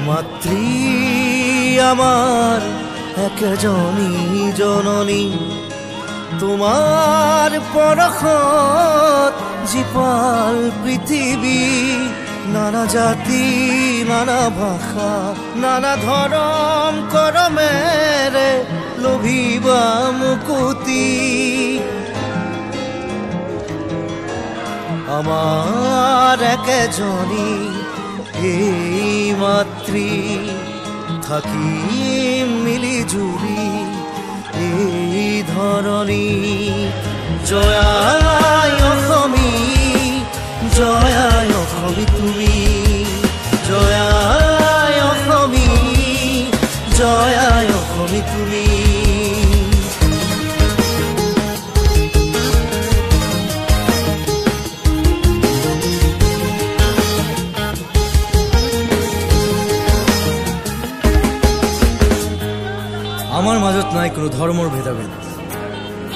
মাতৃ আমাৰ একজনী জননী তোমাৰ পৰখত জীপাল পৃথিবী নানা জাতি নানা ভাষা নানা ধৰম কৰমেৰে লোভিবা মুকুতি আমাৰ একজনী এই মাতৃ থাকিম মিলি জুলি এই ধৰণী জয়াই অসমী জয়াই অসমী তুমি জয়াই অসমী জয়াই অসমী তুমি আমার মাজত নাই কোনো ধৰ্মৰ ভেদাভেদ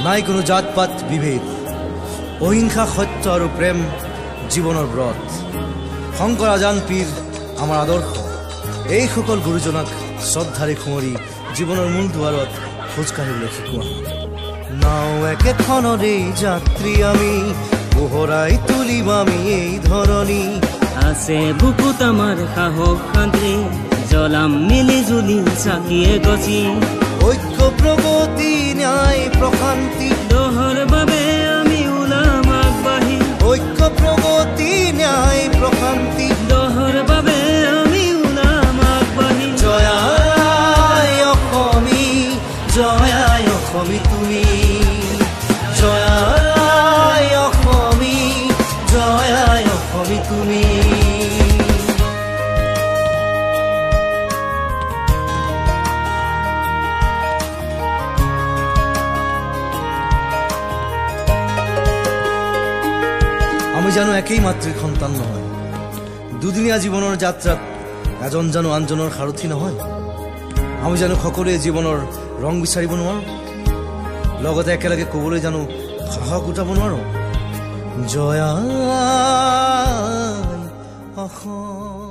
নাই কোনো জাতপাত বিভেদ অহিংসা সত্য আৰু প্ৰেম জীৱনৰ ব্ৰত শংকৰ আজান পীৰ আমাৰ আদৰ্শ এই সকল গুৰুজনাক শ্ৰদ্ধাৰে সুঁৱৰি জীৱনৰ মূল দুৱাৰত খোজ কাঢ়িবলৈ শিকোৱা নাও একেখনৰে যাত্ৰী আমি পোহৰাই তুলিম আমি এই ধৰণী আছে বুকুত আমাৰ সাহস শান্তি জ্বলাম মিলি জুলি চাকিয়ে গছি ঐক্য প্ৰগতি ন্যায় প্ৰশান্তি দহৰ বাবে আমি ওলাম আগবাঢ়ি ঐক্য প্ৰগতি ন্যায় প্ৰশান্তি দহৰ বাবে আমি ওলাম আগবাঢ়ি জয়াই অসমী জয়াই অসমী তুমি জয়াই অসমী জয়াই অসমী তুমি আমি জানো একেই মাতৃৰ সন্তান নহয় দুদিনীয়া জীৱনৰ যাত্ৰাত এজন জানো আনজনৰ সাৰথি নহয় আমি জানো সকলোৱে জীৱনৰ ৰং বিচাৰিব নোৱাৰো লগতে একেলগে ক'বলৈ জানো সাহস গোটাব নোৱাৰো জয়াই অসম